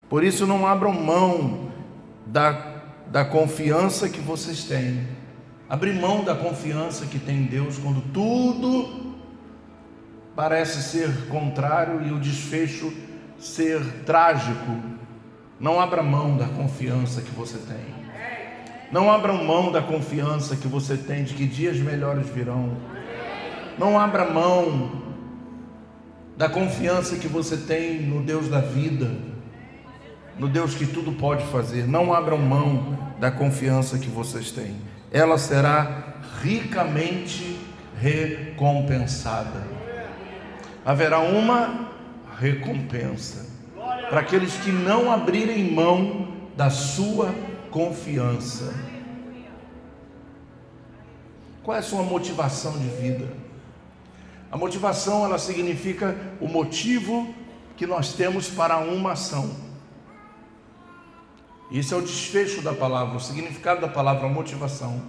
Por isso, não abram mão da confiança que vocês têm. Abrir mão da confiança que tem em Deus quando tudo parece ser contrário e o desfecho ser trágico. Não abra mão da confiança que você tem. Não abram mão da confiança que você tem de que dias melhores virão. Não abra mão da confiança que você tem no Deus da vida, no Deus que tudo pode fazer. Não abram mão da confiança que vocês têm. Ela será ricamente recompensada. Haverá uma recompensa para aqueles que não abrirem mão da sua confiança. Qual é a sua motivação de vida? A motivação, ela significa o motivo que nós temos para uma ação. Isso é o desfecho da palavra, o significado da palavra motivação.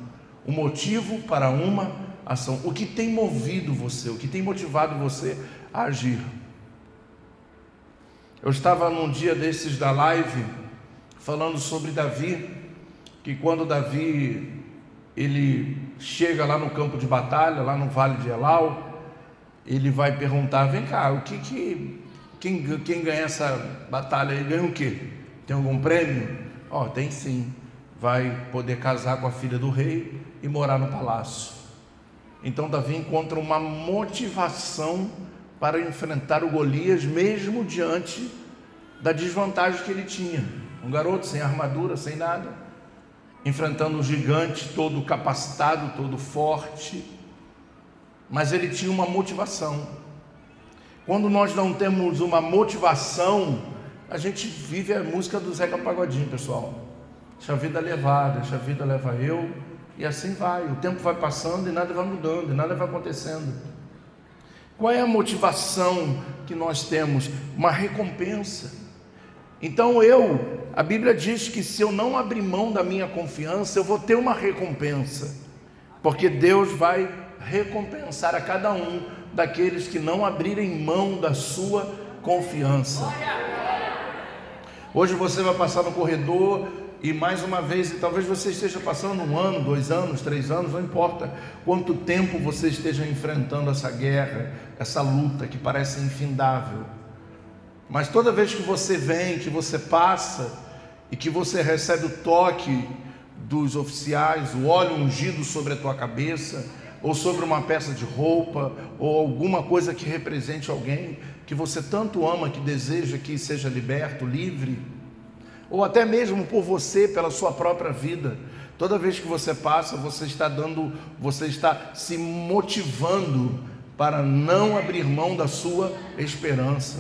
O motivo para uma ação. O que tem movido você, o que tem motivado você a agir. Eu estava num dia desses da live falando sobre Davi, que quando Davi ele chega lá no campo de batalha, lá no vale de Elau, ele vai perguntar: vem cá, quem ganha essa batalha aí ganha o quê? Tem algum prêmio? Tem sim, vai poder casar com a filha do rei e morar no palácio. Então Davi encontra uma motivação para enfrentar o Golias, mesmo diante da desvantagem que ele tinha. Um garoto sem armadura, sem nada, enfrentando um gigante todo capacitado, todo forte, mas ele tinha uma motivação. Quando nós não temos uma motivação, a gente vive a música do Zeca Pagodinho, pessoal. Deixa a vida levar, deixa a vida levar eu, e assim vai. O tempo vai passando e nada vai mudando, e nada vai acontecendo. Qual é a motivação que nós temos? Uma recompensa. Então a Bíblia diz que se eu não abrir mão da minha confiança, eu vou ter uma recompensa, porque Deus vai recompensar a cada um daqueles que não abrirem mão da sua confiança. Hoje você vai passar no corredor e mais uma vez, e talvez você esteja passando 1 ano, 2 anos, 3 anos, não importa quanto tempo você esteja enfrentando essa guerra, essa luta que parece infindável, mas toda vez que você vem, que você passa e que você recebe o toque dos oficiais, o óleo ungido sobre a tua cabeça, ou sobre uma peça de roupa, ou alguma coisa que represente alguém que você tanto ama, que deseja que seja liberto, livre, ou até mesmo por você, pela sua própria vida, toda vez que você passa, você está se motivando para não abrir mão da sua esperança.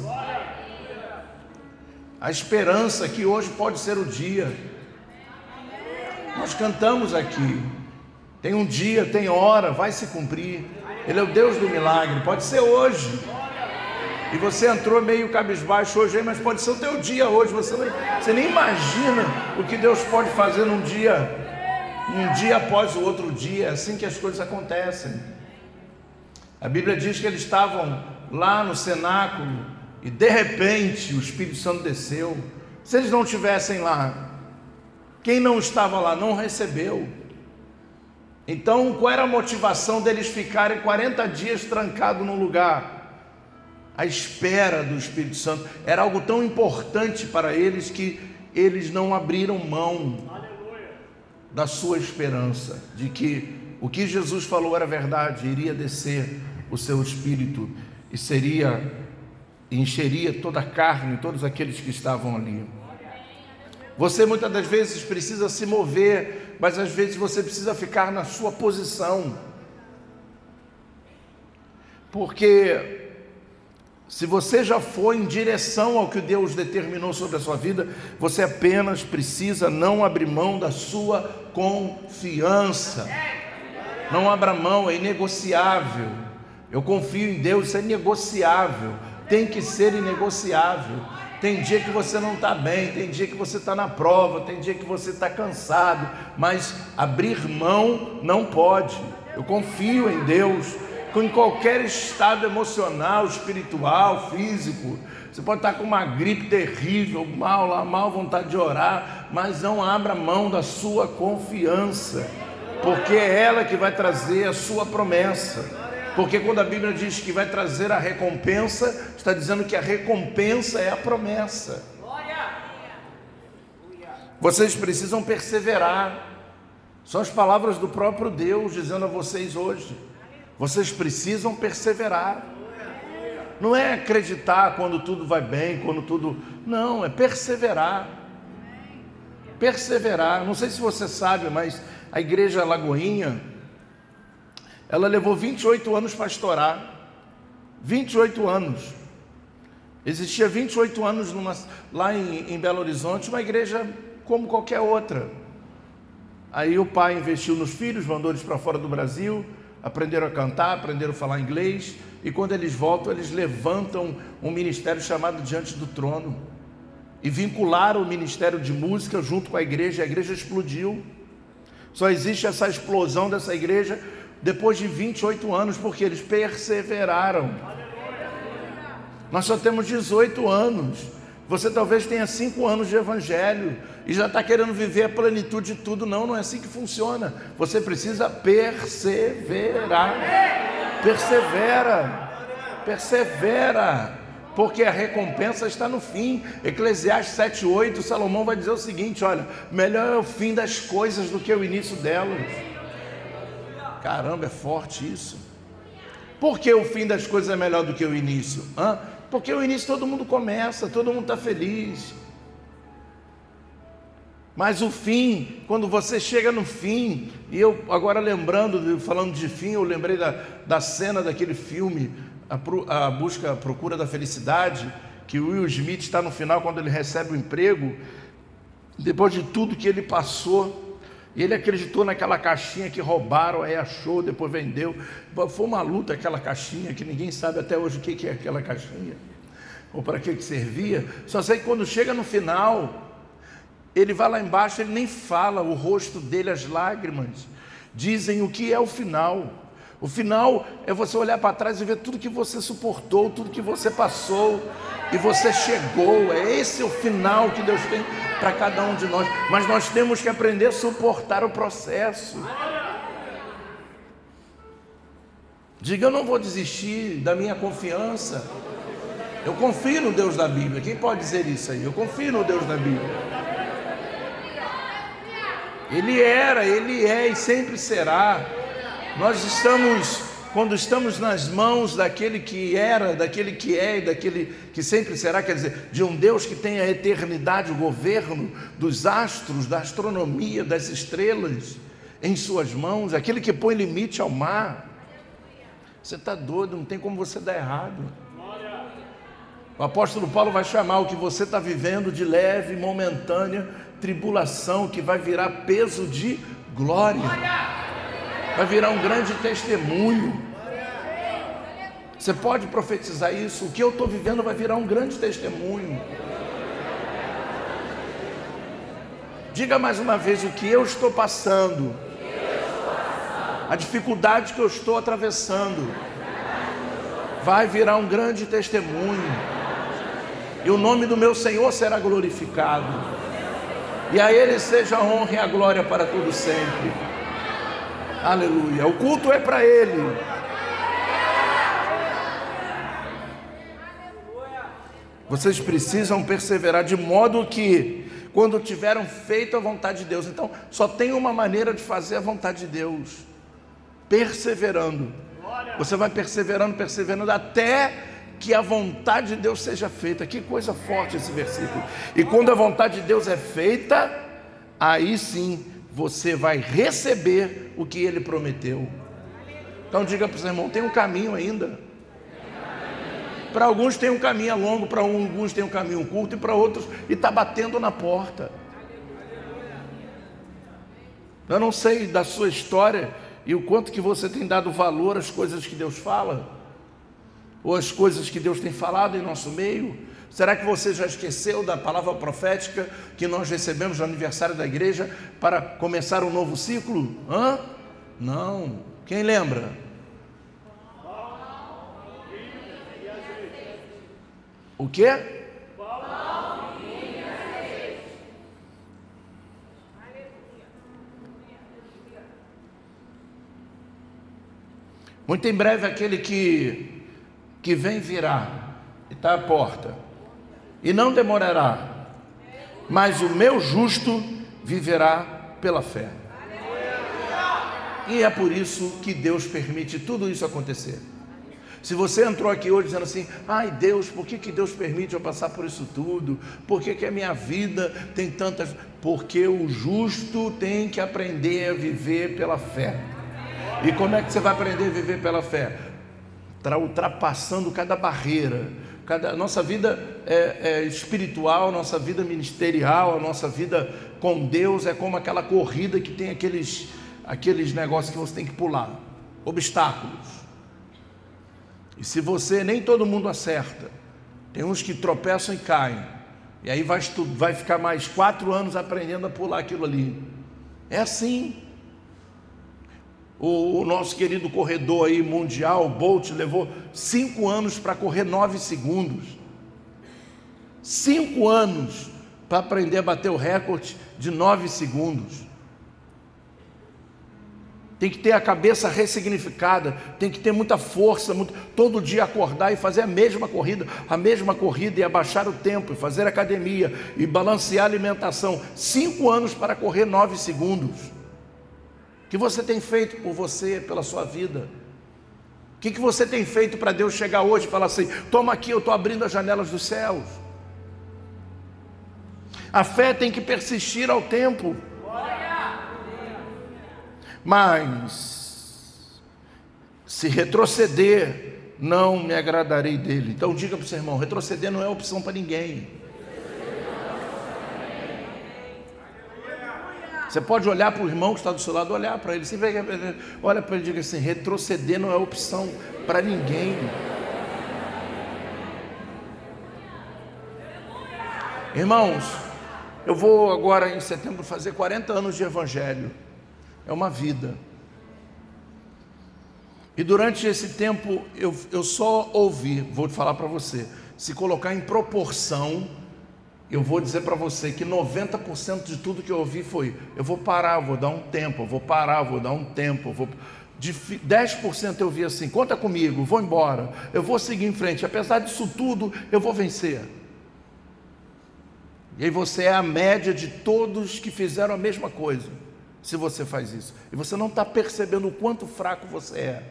A esperança que hoje pode ser o dia. Nós cantamos aqui, tem um dia, tem hora, vai se cumprir. Ele é o Deus do milagre, pode ser hoje. E você entrou meio cabisbaixo hoje, mas pode ser o teu dia hoje. Você nem imagina o que Deus pode fazer num dia após o outro dia. É assim que as coisas acontecem. A Bíblia diz que eles estavam lá no cenáculo e de repente o Espírito Santo desceu. Se eles não estivessem lá, quem não estava lá não recebeu. Então, qual era a motivação deles ficarem 40 dias trancados num lugar? A espera do Espírito Santo era algo tão importante para eles que eles não abriram mão da sua esperança, de que o que Jesus falou era verdade, iria descer o seu Espírito e encheria toda a carne, todos aqueles que estavam ali. Você muitas das vezes precisa se mover, mas às vezes você precisa ficar na sua posição, porque se você já foi em direção ao que Deus determinou sobre a sua vida, você apenas precisa não abrir mão da sua confiança. Não abra mão, é inegociável. Eu confio em Deus, isso é inegociável, tem que ser inegociável. Tem dia que você não está bem, tem dia que você está na prova, tem dia que você está cansado, mas abrir mão não pode. Eu confio em Deus, em qualquer estado emocional, espiritual, físico. Você pode estar com uma gripe terrível, mal vontade de orar, mas não abra mão da sua confiança, porque é ela que vai trazer a sua promessa. Porque quando a Bíblia diz que vai trazer a recompensa, está dizendo que a recompensa é a promessa. Vocês precisam perseverar. São as palavras do próprio Deus dizendo a vocês hoje. Vocês precisam perseverar. Não é acreditar quando tudo vai bem, quando tudo... Não, é perseverar. Perseverar. Não sei se você sabe, mas a igreja Lagoinha, ela levou 28 anos para estourar. 28 anos. Existia 28 anos lá em Belo Horizonte, uma igreja como qualquer outra. Aí o pai investiu nos filhos, mandou eles para fora do Brasil, aprenderam a cantar, aprenderam a falar inglês, e quando eles voltam, eles levantam um ministério chamado Diante do Trono, e vincularam o ministério de música junto com a igreja explodiu. Só existe essa explosão dessa igreja depois de 28 anos, porque eles perseveraram. Nós só temos 18 anos, você talvez tenha 5 anos de evangelho, e já está querendo viver a plenitude de tudo. Não é assim que funciona. Você precisa perseverar. Persevera, porque a recompensa está no fim. Eclesiastes 7:8, Salomão vai dizer o seguinte: olha, melhor é o fim das coisas do que o início delas. Caramba, é forte isso. Por que o fim das coisas é melhor do que o início? Porque o início todo mundo começa, todo mundo está feliz. Mas o fim, quando você chega no fim, e eu agora falando de fim, eu lembrei da cena daquele filme, a procura da felicidade, que o Will Smith está no final, quando ele recebe o emprego, depois de tudo que ele passou, e ele acreditou naquela caixinha que roubaram, aí achou, depois vendeu. Foi uma luta aquela caixinha, que ninguém sabe até hoje o que é aquela caixinha, ou para que servia. Só sei que quando chega no final, ele vai lá embaixo, ele nem fala, o rosto dele, as lágrimas, dizem o que é o final. O final é você olhar para trás e ver tudo que você suportou, tudo que você passou, e você chegou. É esse o final que Deus tem para cada um de nós. Mas nós temos que aprender a suportar o processo. Diga: eu não vou desistir da minha confiança. Eu confio no Deus da Bíblia. Quem pode dizer isso aí? Eu confio no Deus da Bíblia. Ele era, Ele é e sempre será. Nós estamos, quando estamos nas mãos daquele que era, daquele que é e daquele que sempre será, quer dizer, de um Deus que tem a eternidade, o governo dos astros, da astronomia, das estrelas em suas mãos, aquele que põe limite ao mar. Você está doido, não tem como você dar errado. O apóstolo Paulo vai chamar o que você está vivendo de leve, momentânea tribulação, que vai virar peso de glória, vai virar um grande testemunho. Você pode profetizar isso? O que eu estou vivendo vai virar um grande testemunho. Diga mais uma vez: o que eu estou passando, a dificuldade que eu estou atravessando, vai virar um grande testemunho, e o nome do meu Senhor será glorificado, e a Ele seja a honra e a glória para todo sempre. Aleluia. O culto é para Ele. Vocês precisam perseverar, de modo que quando tiveram feito a vontade de Deus, então só tem uma maneira de fazer a vontade de Deus: perseverando. Você vai perseverando até que a vontade de Deus seja feita. Que coisa forte esse versículo. E quando a vontade de Deus é feita, aí sim você vai receber o que Ele prometeu. Então diga para o seu irmão: tem um caminho ainda. Para alguns tem um caminho longo, para alguns tem um caminho curto, e para outros está batendo na porta. Eu não sei da sua história e o quanto que você tem dado valor às coisas que Deus fala, ou as coisas que Deus tem falado em nosso meio. Será que você já esqueceu da palavra profética que nós recebemos no aniversário da igreja para começar um novo ciclo? Não. Quem lembra? O quê? Muito em breve aquele que vem virá, e está à porta, e não demorará, mas o meu justo viverá pela fé. E é por isso que Deus permite tudo isso acontecer. Se você entrou aqui hoje dizendo assim: ai Deus, por que Deus permite eu passar por isso tudo? Por que a minha vida tem tantas... Porque o justo tem que aprender a viver pela fé. E como é que você vai aprender a viver pela fé? Ultrapassando cada barreira. Nossa vida espiritual, nossa vida ministerial, a nossa vida com Deus é como aquela corrida que tem aqueles negócios que você tem que pular, obstáculos. E se você, nem todo mundo acerta, tem uns que tropeçam e caem, e aí vai ficar mais 4 anos aprendendo a pular aquilo ali. É assim. O nosso querido corredor aí mundial, o Bolt, levou 5 anos para correr 9 segundos. 5 anos para aprender a bater o recorde de 9 segundos. Tem que ter a cabeça ressignificada, tem que ter muita força, todo dia acordar e fazer a mesma corrida e abaixar o tempo, e fazer academia, e balancear a alimentação. 5 anos para correr 9 segundos. O que você tem feito por você, pela sua vida? O que você tem feito para Deus chegar hoje e falar assim: toma aqui, eu estou abrindo as janelas dos céus? A fé tem que persistir ao tempo. Mas se retroceder, não me agradarei dele. Então diga para o seu irmão: retroceder não é opção para ninguém. Você pode olhar para o irmão que está do seu lado, olhar para ele, olha para ele e diga assim: retroceder não é opção para ninguém. Irmãos, eu vou agora em setembro fazer 40 anos de evangelho. É uma vida. E durante esse tempo eu só ouvi, vou falar para você, se colocar em proporção, eu vou dizer para você que 90% de tudo que eu ouvi foi: eu vou parar, vou dar um tempo, eu vou parar, vou dar um tempo, De 10% eu vi assim: conta comigo, vou embora, eu vou seguir em frente, apesar disso tudo, eu vou vencer. E aí você é a média de todos que fizeram a mesma coisa, se você faz isso, e você não está percebendo o quanto fraco você é.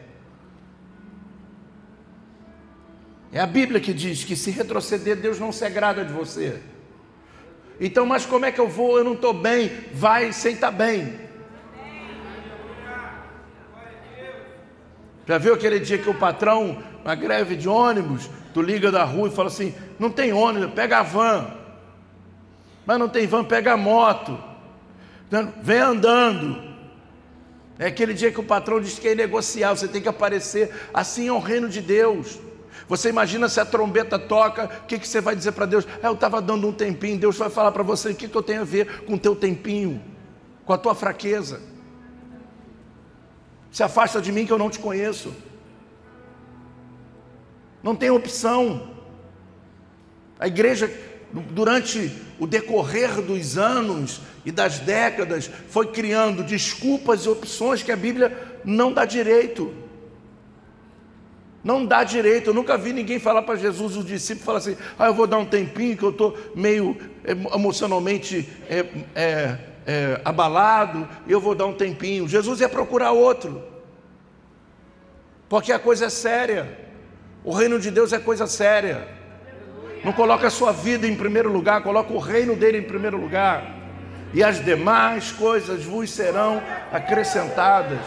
É a Bíblia que diz que se retroceder, Deus não se agrada de você. Então, mas como é que eu vou? Eu não estou bem. Vai sem estar bem. Já viu aquele dia que o patrão, uma greve de ônibus, tu liga da rua e fala assim: não tem ônibus, pega a van. Mas não tem van, pega a moto. Vem andando. É aquele dia que o patrão diz que é negociar, você tem que aparecer. Assim é o reino de Deus. Você imagina se a trombeta toca, o que você vai dizer para Deus? Eu estava dando um tempinho. Deus vai falar para você: o que eu tenho a ver com o teu tempinho, com a tua fraqueza? Se afasta de mim que eu não te conheço. Não tem opção. A igreja, durante o decorrer dos anos e das décadas, foi criando desculpas e opções que a Bíblia não dá direito. Não dá direito. Eu nunca vi ninguém falar para Jesus, os discípulos, falar assim: eu vou dar um tempinho que eu estou meio emocionalmente abalado, e eu vou dar um tempinho. Jesus ia procurar outro, porque a coisa é séria. O reino de Deus é coisa séria. Não coloca a sua vida em primeiro lugar, coloca o reino dele em primeiro lugar, e as demais coisas vos serão acrescentadas.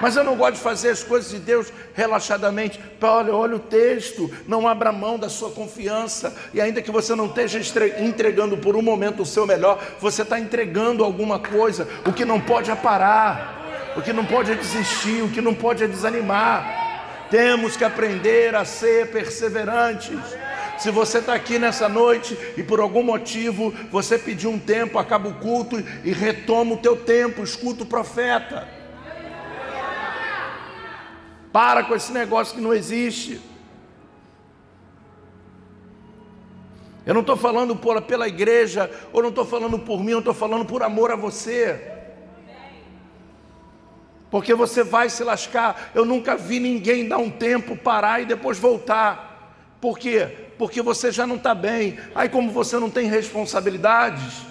Mas eu não gosto de fazer as coisas de Deus relaxadamente. Olha o texto: não abra mão da sua confiança. E ainda que você não esteja entregando por um momento o seu melhor, você está entregando alguma coisa. O que não pode é parar, o que não pode é desistir, o que não pode é desanimar. Temos que aprender a ser perseverantes. Se você está aqui nessa noite e por algum motivo você pediu um tempo, acaba o culto e retoma o teu tempo, escuta o profeta. Para com esse negócio que não existe. Eu não estou falando pela igreja, ou não estou falando por mim, eu estou falando por amor a você. Porque você vai se lascar. Eu nunca vi ninguém dar um tempo, parar e depois voltar. Por quê? Porque você já não está bem. Aí como você não tem responsabilidades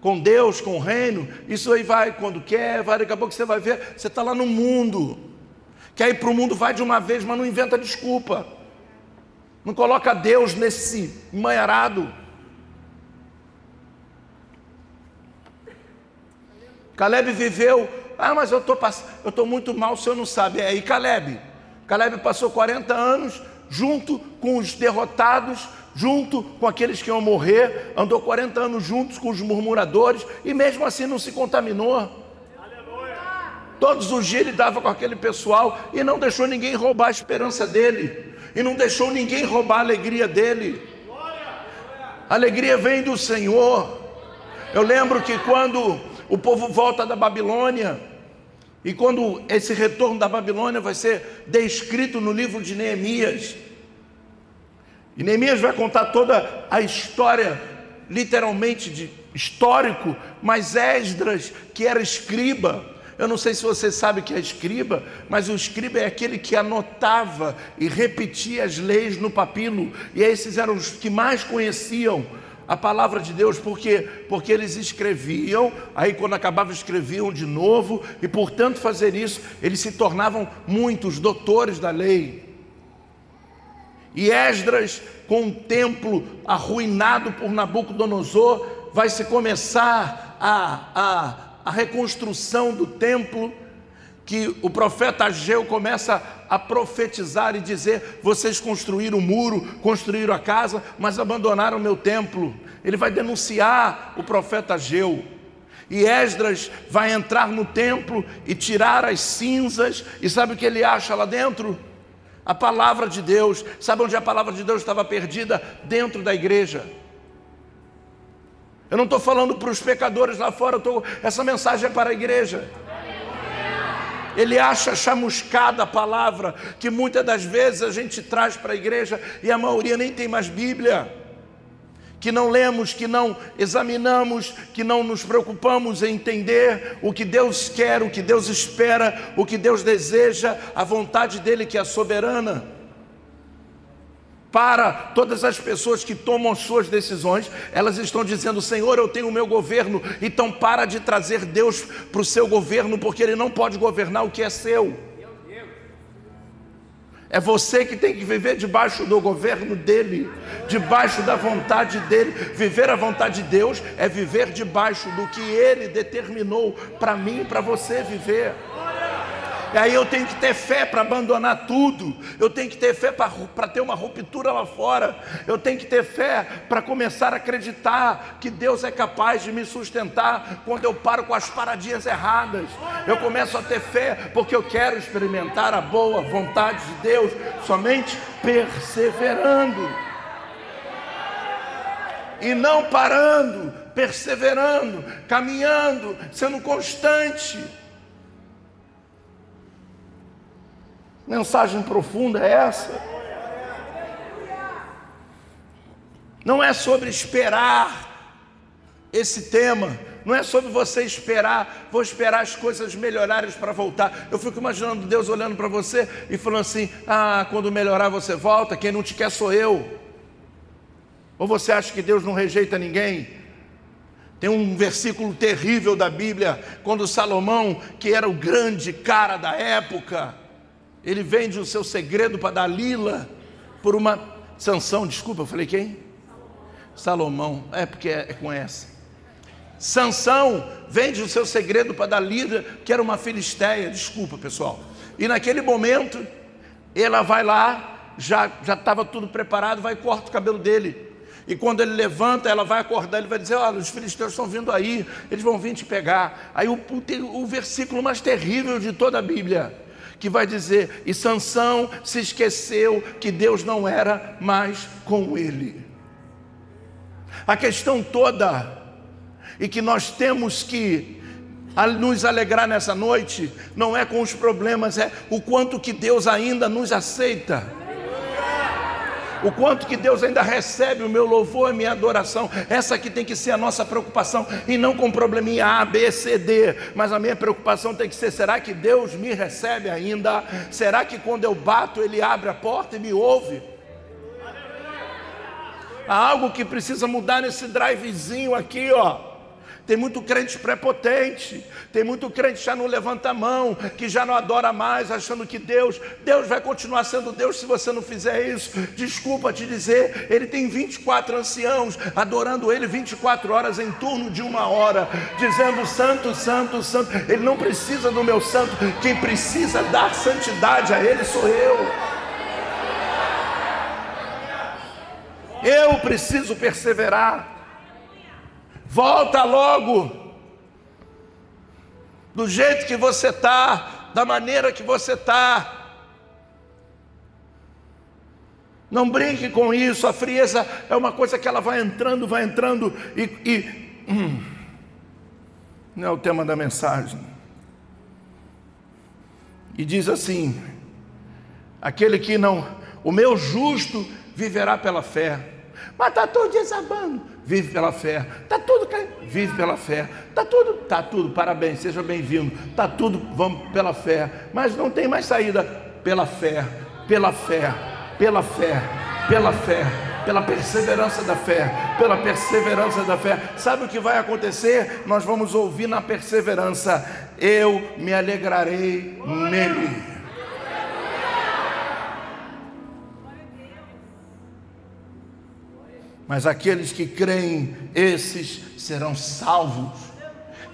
com Deus, com o reino, isso aí vai quando quer, vai, daqui a pouco você vai ver, você está lá no mundo. Quer ir para o mundo, vai de uma vez, mas não inventa desculpa. Não coloca Deus nesse manharado. Caleb viveu, mas eu estou muito mal, o senhor não sabe. E Caleb passou 40 anos junto com os derrotados, junto com aqueles que iam morrer, andou 40 anos juntos com os murmuradores, e mesmo assim não se contaminou. Todos os dias ele dava com aquele pessoal, e não deixou ninguém roubar a esperança dele, e não deixou ninguém roubar a alegria dele. A alegria vem do Senhor. Eu lembro que quando o povo volta da Babilônia, e quando esse retorno da Babilônia vai ser descrito no livro de Neemias, e Neemias vai contar toda a história, literalmente de histórico, mas Esdras, que era escriba, eu não sei se você sabe o que é escriba, mas o escriba é aquele que anotava e repetia as leis no papiro, e esses eram os que mais conheciam a palavra de Deus. Por quê? Porque eles escreviam, aí quando acabavam escreviam de novo, e por tanto fazer isso, eles se tornavam muitos doutores da lei. E Esdras, com o templo arruinado por Nabucodonosor, vai se começar a reconstrução do templo, que o profeta Ageu começa a profetizar e dizer: vocês construíram o muro, construíram a casa, mas abandonaram o meu templo. Ele vai denunciar o profeta Ageu. E Esdras vai entrar no templo e tirar as cinzas, e sabe o que ele acha lá dentro? A palavra de Deus. Sabe onde a palavra de Deus estava perdida? Dentro da igreja. Eu não estou falando para os pecadores lá fora, essa mensagem é para a igreja. Ele acha chamuscada a palavra, que muitas das vezes a gente traz para a igreja, e a maioria nem tem mais Bíblia, que não lemos, que não examinamos, que não nos preocupamos em entender o que Deus quer, o que Deus espera, o que Deus deseja, a vontade dEle que é soberana. Para todas as pessoas que tomam as suas decisões, elas estão dizendo: Senhor, eu tenho o meu governo. Então para de trazer Deus para o seu governo, porque Ele não pode governar o que é seu. É você que tem que viver debaixo do governo dEle, debaixo da vontade dEle. Viver a vontade de Deus é viver debaixo do que Ele determinou para mim e para você viver. E aí eu tenho que ter fé para abandonar tudo. Eu tenho que ter fé para ter uma ruptura lá fora. Eu tenho que ter fé para começar a acreditar que Deus é capaz de me sustentar quando eu paro com as paradinhas erradas. Eu começo a ter fé porque eu quero experimentar a boa vontade de Deus, somente perseverando. E não parando, perseverando, caminhando, sendo constante. Mensagem profunda é essa? Não é sobre esperar esse tema, não é sobre você esperar, vou esperar as coisas melhorarem para voltar. Eu fico imaginando Deus olhando para você e falando assim: quando melhorar você volta, quem não te quer sou eu. Ou você acha que Deus não rejeita ninguém? Tem um versículo terrível da Bíblia, quando Salomão, que era o grande cara da época, ele vende o seu segredo para Dalila por uma Sansão, desculpa, eu falei quem? Salomão, porque é com essa. Sansão vende o seu segredo para Dalila, que era uma filisteia, desculpa pessoal. E naquele momento, ela vai lá, já estava tudo preparado, vai e corta o cabelo dele. E quando ele levanta, ela vai acordar, ele vai dizer: olha, os filisteus estão vindo aí, eles vão vir te pegar. Aí o versículo mais terrível de toda a Bíblia, que vai dizer: e Sansão se esqueceu que Deus não era mais com ele. A questão toda, e que nós temos que nos alegrar nessa noite, não é com os problemas, é o quanto que Deus ainda nos aceita. O quanto que Deus ainda recebe o meu louvor e minha adoração. Essa que tem que ser a nossa preocupação, e não com probleminha A, B, C, D. Mas a minha preocupação tem que ser: será que Deus me recebe ainda? Será que quando eu bato Ele abre a porta e me ouve? Há algo que precisa mudar nesse drivezinho aqui, ó. Tem muito crente prepotente, tem muito crente já não levanta a mão, que já não adora mais, achando que Deus vai continuar sendo Deus se você não fizer isso. Desculpa te dizer, Ele tem 24 anciãos adorando Ele 24 horas em turno de 1 hora, dizendo santo, santo, santo. Ele não precisa do meu santo, quem precisa dar santidade a Ele sou eu. Eu preciso perseverar. Volta logo, do jeito que você está, da maneira que você está. Não brinque com isso. A frieza é uma coisa que ela vai entrando não é o tema da mensagem. E diz assim: aquele que não, o meu justo viverá pela fé. Mas está tudo desabando, vive pela fé. Está tudo caindo, vive pela fé. Está tudo, parabéns, seja bem-vindo. Está tudo, vamos pela fé. Mas não tem mais saída. Pela fé, pela fé, pela fé, pela fé, pela perseverança da fé, pela perseverança da fé. Sabe o que vai acontecer? Nós vamos ouvir na perseverança: eu me alegrarei nele. Mas aqueles que creem, esses serão salvos.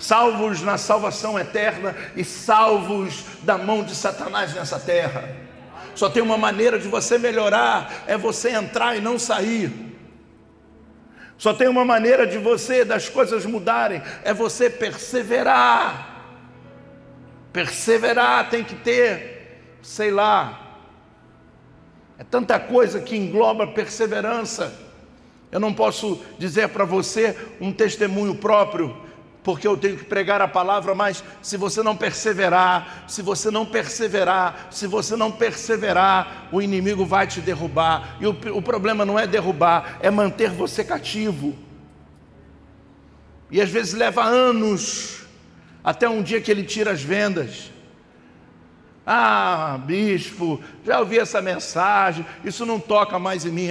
Salvos na salvação eterna e salvos da mão de Satanás nessa terra. Só tem uma maneira de você melhorar, é você entrar e não sair. Só tem uma maneira de você, das coisas mudarem, é você perseverar. Perseverar tem que ter, sei lá, é tanta coisa que engloba perseverança. Eu não posso dizer para você um testemunho próprio, porque eu tenho que pregar a palavra, mas se você não perseverar, o inimigo vai te derrubar. E o problema não é derrubar, é manter você cativo. E às vezes leva anos, até um dia que ele tira as vendas. Ah, bispo, já ouvi essa mensagem, isso não toca mais em mim.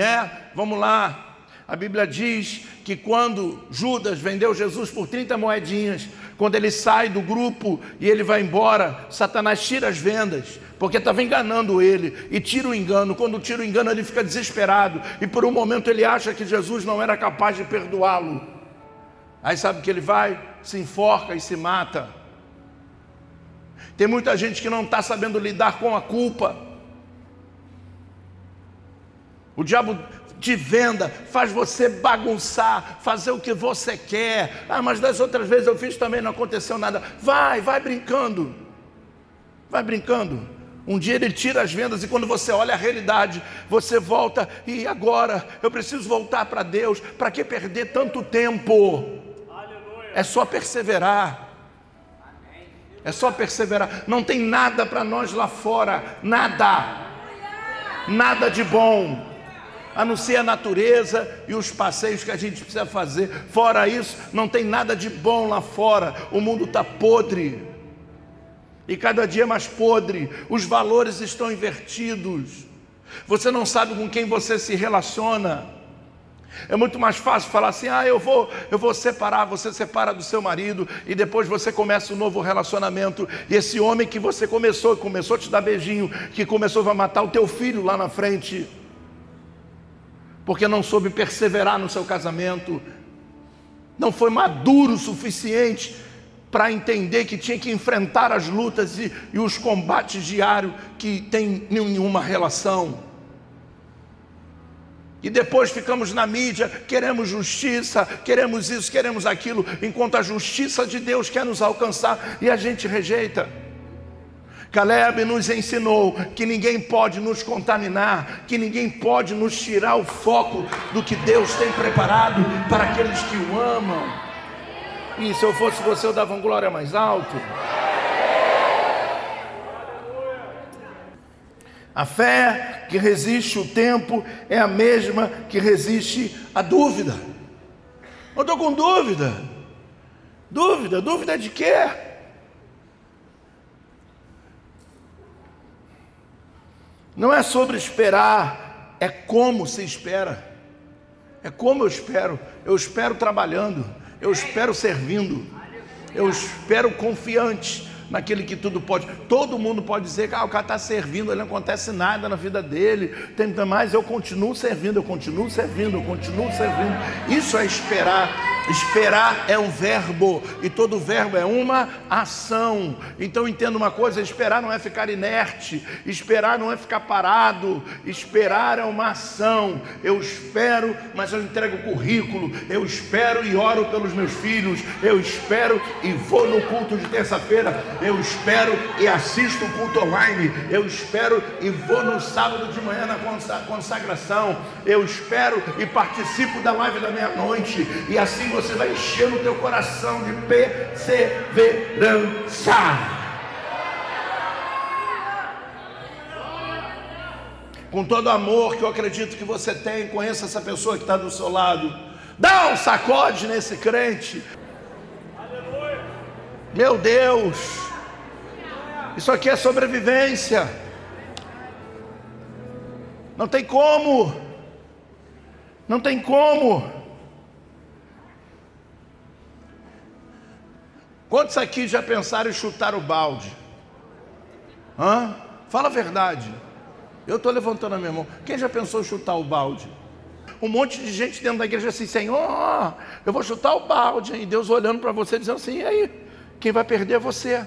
Vamos lá. A Bíblia diz que quando Judas vendeu Jesus por 30 moedinhas, quando ele sai do grupo e ele vai embora, Satanás tira as vendas, porque estava enganando ele, e tira o engano. Quando tira o engano, ele fica desesperado, e por um momento ele acha que Jesus não era capaz de perdoá-lo. Aí sabe que ele vai, se enforca e se mata. Tem muita gente que não está sabendo lidar com a culpa. O diabo de venda faz você bagunçar, fazer o que você quer. Ah, mas das outras vezes eu fiz também, não aconteceu nada. Vai brincando. Vai brincando. Um dia ele tira as vendas, e quando você olha a realidade, você volta: e agora? Eu preciso voltar para Deus. Para que perder tanto tempo? É só perseverar. É só perseverar. Não tem nada para nós lá fora. Nada de bom, a não ser a natureza e os passeios que a gente precisa fazer. Fora isso, não tem nada de bom lá fora. O mundo está podre, e cada dia mais podre. Os valores estão invertidos. Você não sabe com quem você se relaciona. É muito mais fácil falar assim: eu vou separar. Você separa do seu marido, e depois você começa um novo relacionamento, e esse homem que você começou a te dar beijinho, que vai matar o teu filho lá na frente, porque não soube perseverar no seu casamento, não foi maduro o suficiente para entender que tinha que enfrentar as lutas e os combates diários que tem nenhuma relação. E depois ficamos na mídia, queremos justiça, queremos isso, queremos aquilo, enquanto a justiça de Deus quer nos alcançar e a gente rejeita. Caleb nos ensinou que ninguém pode nos contaminar, que ninguém pode nos tirar o foco do que Deus tem preparado para aqueles que o amam. E se eu fosse você, eu dava um glória mais alto. A fé que resiste o tempo é a mesma que resiste a dúvida. Eu estou com dúvida. Dúvida de quê? Não é sobre esperar, é como se espera. É como eu espero. Eu espero trabalhando, eu espero servindo, eu espero confiante naquele que tudo pode. Todo mundo pode dizer que o cara está servindo, ele não acontece nada na vida dele, mas eu continuo servindo, eu continuo servindo, eu continuo servindo. Isso é esperar. Esperar é um verbo, e todo verbo é uma ação. Então entenda uma coisa: esperar não é ficar inerte, esperar não é ficar parado, esperar é uma ação. Eu espero, mas eu entrego o currículo, eu espero e oro pelos meus filhos, eu espero e vou no culto de terça-feira, eu espero e assisto o culto online, eu espero e vou no sábado de manhã na consagração, eu espero e participo da live da meia-noite, e assim você vai encher no teu coração de perseverança. Com todo amor que eu acredito que você tem, conheça essa pessoa que está do seu lado, dá um sacode nesse crente. Meu Deus, isso aqui é sobrevivência. Não tem como. Não tem como. Quantos aqui já pensaram em chutar o balde? Fala a verdade. Eu estou levantando a minha mão. Quem já pensou em chutar o balde? Um monte de gente dentro da igreja assim: Senhor, eu vou chutar o balde. E Deus olhando para você dizendo assim: e aí? Quem vai perder é você.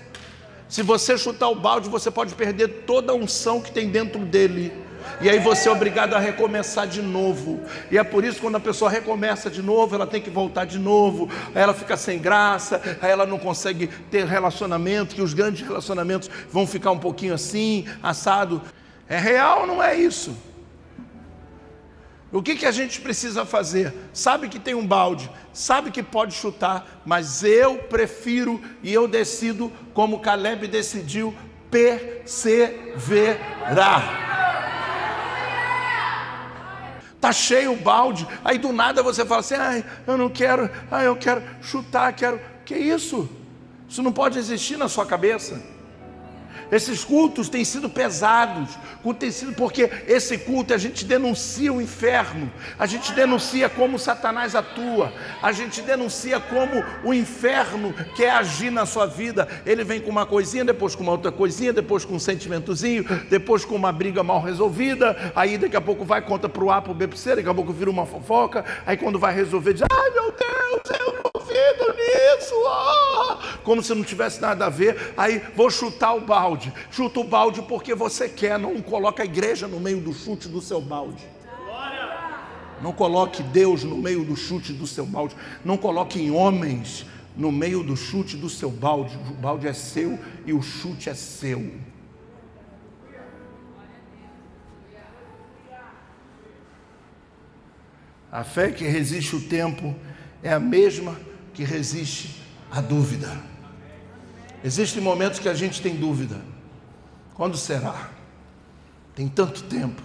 Se você chutar o balde, você pode perder toda a unção que tem dentro dele. E aí você é obrigado a recomeçar de novo. E é por isso que quando a pessoa recomeça de novo, ela tem que voltar de novo. Aí ela fica sem graça, aí ela não consegue ter relacionamento, que os grandes relacionamentos vão ficar um pouquinho assim, assado. É real ou não é isso? O que a gente precisa fazer? Sabe que tem um balde, sabe que pode chutar, mas eu prefiro e eu decido, como Caleb decidiu, perseverar. Está cheio o balde, aí do nada você fala assim: eu não quero, eu quero chutar, que isso? Isso não pode existir na sua cabeça. Esses cultos têm sido pesados, porque esse culto a gente denuncia o inferno, a gente denuncia como Satanás atua, a gente denuncia como o inferno quer agir na sua vida. Ele vem com uma coisinha, depois com uma outra coisinha, depois com um sentimentozinho, depois com uma briga mal resolvida, aí daqui a pouco vai, conta para o A, para o B, para o C, daqui a pouco vira uma fofoca, aí quando vai resolver diz: ai meu Deus, eu não duvido nisso, como se não tivesse nada a ver. Aí vou chutar o balde. Chuta o balde porque você quer. Não coloca a igreja no meio do chute do seu balde. Não coloque Deus no meio do chute do seu balde. Não coloque homens no meio do chute do seu balde. O balde é seu e o chute é seu. A fé que resiste o tempo é a mesma que resiste a dúvida. Existem momentos que a gente tem dúvida. Quando será? Tem tanto tempo.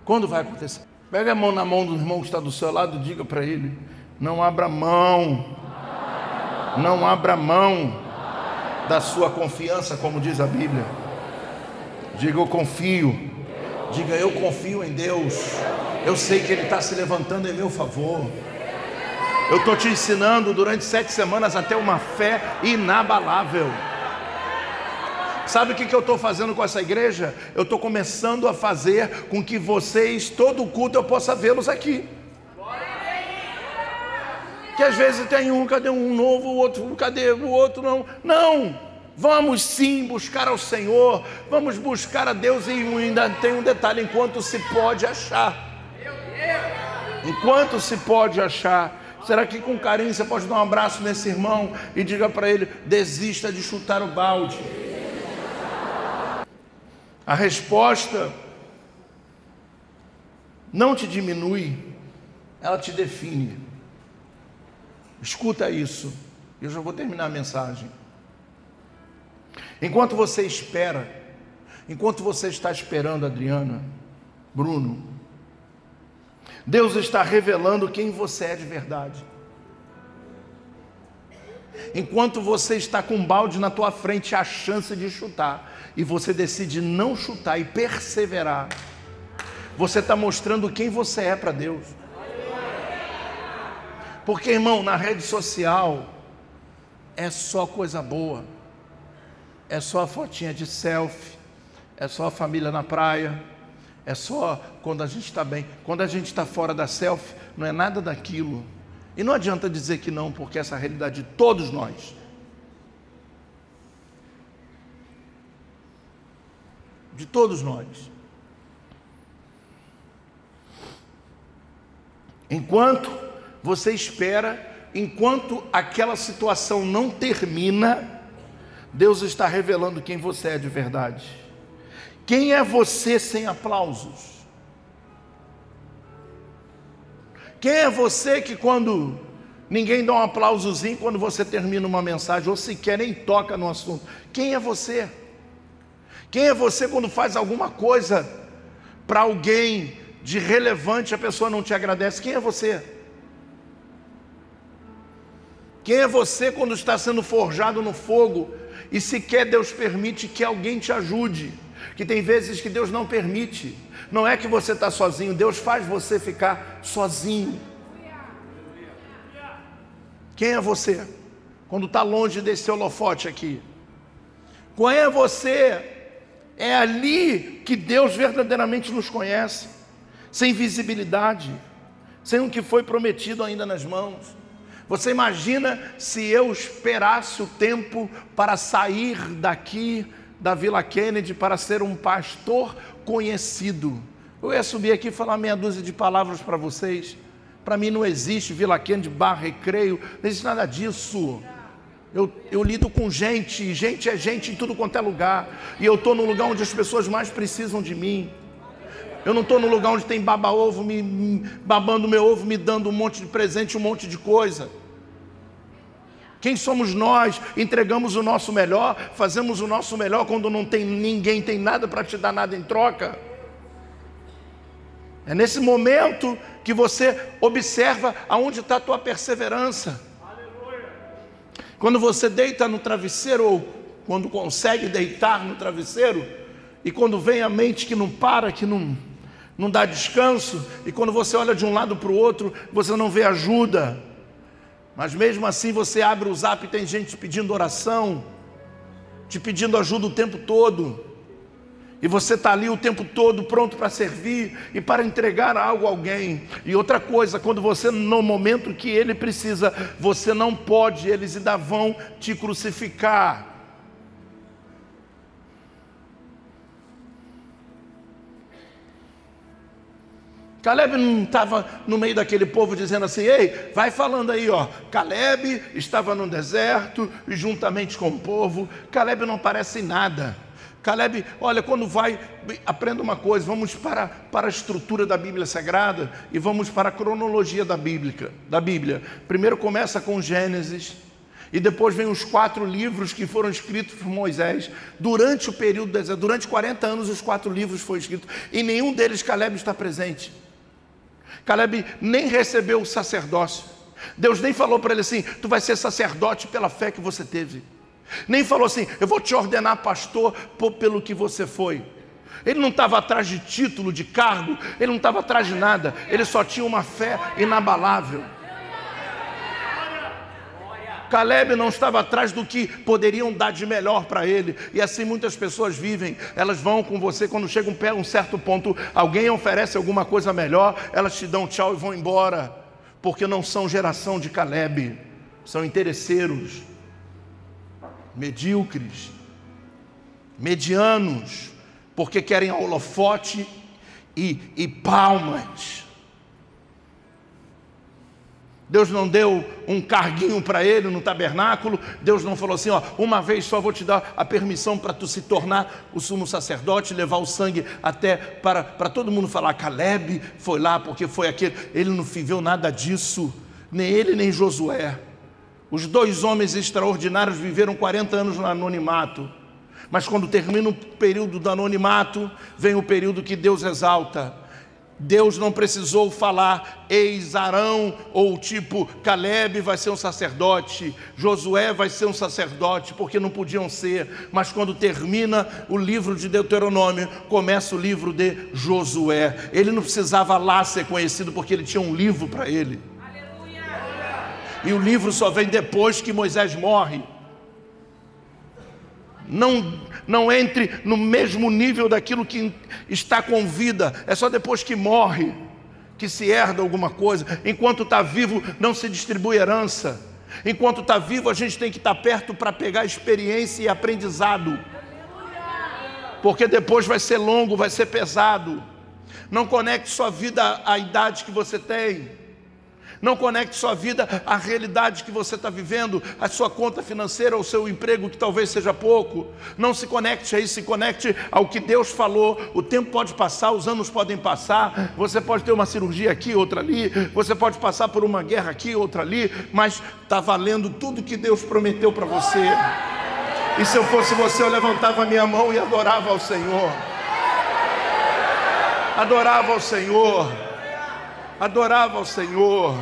Quando vai acontecer? Pega a mão na mão do irmão que está do seu lado e diga para ele: não abra mão. Não abra mão da sua confiança, como diz a Bíblia. Diga: eu confio. Diga: eu confio em Deus. Eu sei que Ele está se levantando em meu favor. Eu estou te ensinando durante 7 semanas a ter uma fé inabalável. Sabe o que eu estou fazendo com essa igreja? Eu estou começando a fazer com que vocês, todo culto eu possa vê-los aqui. Que às vezes tem um, cadê um novo, o outro, cadê o outro, não. Não, vamos sim buscar ao Senhor, vamos buscar a Deus. E ainda tem um detalhe: enquanto se pode achar. Enquanto se pode achar. Será que com carinho você pode dar um abraço nesse irmão e diga para ele: desista de chutar o balde. A resposta não te diminui, ela te define. Escuta isso, eu já vou terminar a mensagem. Enquanto você espera, Enquanto você está esperando, Adriana, Bruno, Deus está revelando quem você é de verdade. Enquanto você está com um balde na tua frente, a chance de chutar, e você decide não chutar e perseverar, você está mostrando quem você é para Deus. Porque, irmão, na rede social é só coisa boa, é só a fotinha de selfie, é só a família na praia, é só quando a gente está bem. Quando a gente está fora da selfie, não é nada daquilo. E não adianta dizer que não, porque essa é a realidade de todos nós. De todos nós. Enquanto você espera, enquanto aquela situação não termina, Deus está revelando quem você é de verdade. Quem é você sem aplausos? Quem é você que quando ninguém dá um aplausozinho quando você termina uma mensagem, ou sequer nem toca no assunto? Quem é você? Quem é você quando faz alguma coisa para alguém de relevante, a pessoa não te agradece? Quem é você? Quem é você quando está sendo forjado no fogo e sequer Deus permite que alguém te ajude? Que tem vezes que Deus não permite. Não é que você está sozinho, Deus faz você ficar sozinho. Quem é você quando está longe desse holofote aqui? Quem é você? É ali que Deus verdadeiramente nos conhece, sem visibilidade, sem o que foi prometido ainda nas mãos. Você imagina se eu esperasse o tempo para sair daqui da Vila Kennedy para ser um pastor conhecido? Eu ia subir aqui e falar meia dúzia de palavras para vocês. Para mim não existe Vila Kennedy / Recreio, não existe nada disso. Eu lido com gente, gente é gente em tudo quanto é lugar, e eu estou no lugar onde as pessoas mais precisam de mim. Eu não estou no lugar onde tem baba-ovo babando meu ovo, me dando um monte de presente, um monte de coisa. Quem somos nós? Entregamos o nosso melhor, fazemos o nosso melhor quando não tem ninguém, tem nada para te dar nada em troca. É nesse momento que você observa aonde está a tua perseverança. Quando você deita no travesseiro, ou quando consegue deitar no travesseiro, e quando vem a mente que não para, que não dá descanso, e quando você olha de um lado para o outro, você não vê ajuda. Mas mesmo assim você abre o zap e tem gente te pedindo oração, te pedindo ajuda o tempo todo. E você está ali o tempo todo pronto para servir e para entregar algo a alguém. E outra coisa, quando você, no momento que ele precisa, você não pode, eles ainda vão te crucificar. Caleb não estava no meio daquele povo dizendo assim: ei, vai falando aí, ó. Caleb estava no deserto e juntamente com o povo. Caleb não aparece em nada. Caleb, olha, quando vai, aprenda uma coisa, vamos para a estrutura da Bíblia Sagrada e vamos para a cronologia da Bíblia. Primeiro começa com Gênesis e depois vem os 4 livros que foram escritos por Moisés. Durante o período, durante 40 anos os 4 livros foram escritos e nenhum deles Caleb está presente. Caleb nem recebeu o sacerdócio. Deus nem falou para ele assim: tu vai ser sacerdote pela fé que você teve. Nem falou assim: eu vou te ordenar pastor pelo que você foi. Ele não estava atrás de título, de cargo, ele não estava atrás de nada. Ele só tinha uma fé inabalável. Caleb não estava atrás do que poderiam dar de melhor para ele. E assim muitas pessoas vivem. Elas vão com você, quando chega um certo ponto, alguém oferece alguma coisa melhor, elas te dão tchau e vão embora. Porque não são geração de Caleb, são interesseiros, medíocres, medianos, porque querem holofote e palmas. Deus não deu um carguinho para ele no tabernáculo. Deus não falou assim: ó, uma vez só vou te dar a permissão para tu se tornar o sumo sacerdote, levar o sangue até para todo mundo falar: Caleb foi lá porque foi aquele. Ele não viveu nada disso, nem ele nem Josué. Os 2 homens extraordinários viveram 40 anos no anonimato. Mas quando termina o período do anonimato, vem o período que Deus exalta. Deus não precisou falar, eis Arão, ou tipo, Caleb vai ser um sacerdote, Josué vai ser um sacerdote, porque não podiam ser. Mas quando termina o livro de Deuteronômio, começa o livro de Josué. Ele não precisava lá ser conhecido, porque ele tinha um livro para ele. Aleluia. E o livro só vem depois que Moisés morre. Não entre no mesmo nível daquilo que está com vida. É só depois que morre que se herda alguma coisa. Enquanto está vivo, não se distribui herança. Enquanto está vivo, a gente tem que estar perto para pegar experiência e aprendizado. Porque depois vai ser longo, vai ser pesado. Não conecte sua vida à idade que você tem. Não conecte sua vida à realidade que você está vivendo, à sua conta financeira, ao seu emprego, que talvez seja pouco. Não se conecte a isso, se conecte ao que Deus falou. O tempo pode passar, os anos podem passar, você pode ter uma cirurgia aqui, outra ali, você pode passar por uma guerra aqui, outra ali, mas está valendo tudo que Deus prometeu para você. E se eu fosse você, eu levantava a minha mão e adorava ao Senhor. Adorava ao Senhor. Adorava ao Senhor.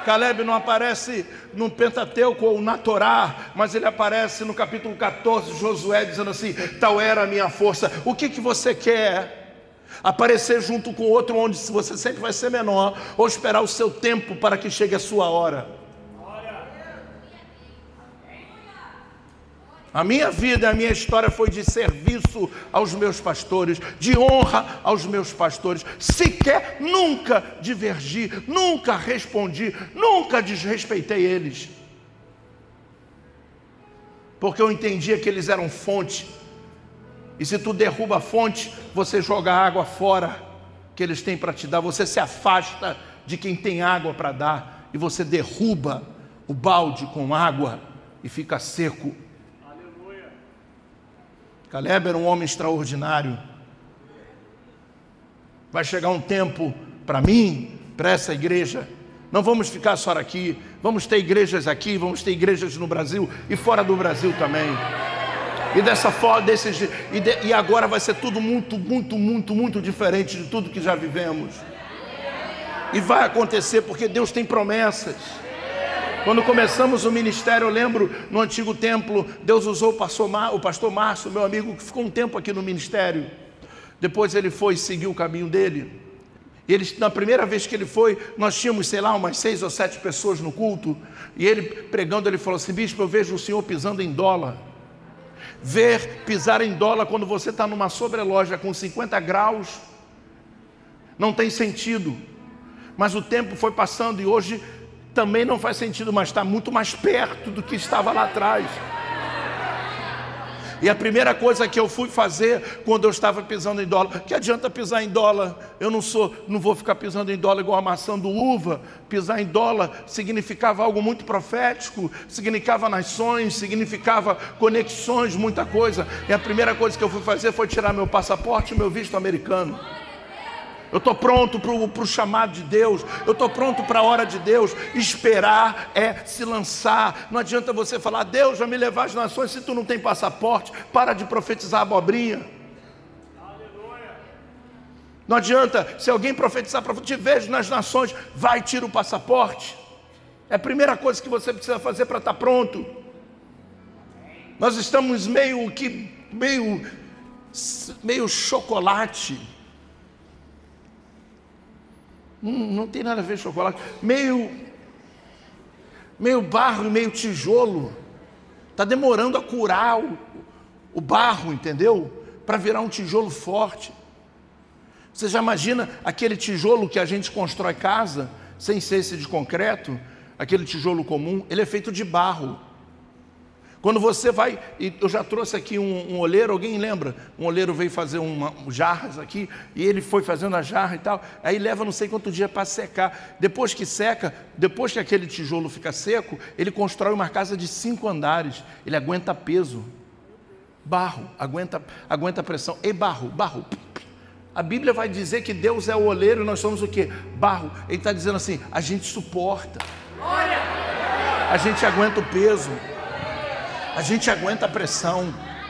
Caleb não aparece no Pentateuco ou na Torá, mas ele aparece no capítulo 14 de Josué, dizendo assim: tal era a minha força. O que você quer? Aparecer junto com outro onde você sempre vai ser menor, ou esperar o seu tempo para que chegue a sua hora? A minha vida, a minha história foi de serviço aos meus pastores, de honra aos meus pastores. Sequer nunca divergi, nunca respondi, nunca desrespeitei eles. Porque eu entendia que eles eram fonte. E se tu derruba a fonte, você joga a água fora que eles têm para te dar. Você se afasta de quem tem água para dar. E você derruba o balde com água e fica seco. Caleb era um homem extraordinário. Vai chegar um tempo para mim, para essa igreja. Não vamos ficar só aqui. Vamos ter igrejas aqui, vamos ter igrejas no Brasil e fora do Brasil também. E dessa forma, e agora vai ser tudo muito diferente de tudo que já vivemos. E vai acontecer porque Deus tem promessas. Quando começamos o ministério, eu lembro, no antigo templo, Deus usou o pastor Márcio, meu amigo, que ficou um tempo aqui no ministério. Depois ele foi seguir o caminho dele. Na primeira vez que ele foi, nós tínhamos, sei lá, umas 6 ou 7 pessoas no culto. E ele pregando, ele falou assim: bispo, eu vejo o senhor pisando em dólar. Ver pisar em dólar quando você está numa sobreloja com 50 graus, não tem sentido. Mas o tempo foi passando e hoje também não faz sentido, mas está muito mais perto do que estava lá atrás. E a primeira coisa que eu fui fazer quando eu estava pisando em dólar: que adianta pisar em dólar? Eu não vou ficar pisando em dólar igual amassando uva. Pisar em dólar significava algo muito profético, significava nações, significava conexões, muita coisa. E a primeira coisa que eu fui fazer foi tirar meu passaporte e meu visto americano. Eu estou pronto para o chamado de Deus. Eu estou pronto para a hora de Deus. Esperar é se lançar. Não adianta você falar: Deus vai me levar às nações, se tu não tem passaporte. Para de profetizar abobrinha. Não adianta, se alguém profetizar, te vejo nas nações, vai, tira o passaporte. É a primeira coisa que você precisa fazer para estar pronto. Nós estamos meio chocolate. Não tem nada a ver com chocolate. Meio barro e meio tijolo. Está demorando a curar o barro, entendeu? Para virar um tijolo forte. Você já imagina aquele tijolo que a gente constrói casa, sem ser esse de concreto, aquele tijolo comum, ele é feito de barro. Quando você vai, e eu já trouxe aqui um olheiro, alguém lembra? Um olheiro veio fazer jarras aqui, e ele foi fazendo a jarra e tal, aí leva não sei quanto dia para secar. Depois que seca, depois que aquele tijolo fica seco, ele constrói uma casa de 5 andares, ele aguenta peso. Barro, aguenta pressão. E barro. A Bíblia vai dizer que Deus é o olheiro e nós somos o quê? Barro. Ele está dizendo assim: a gente suporta, a gente aguenta o peso, a gente aguenta a pressão.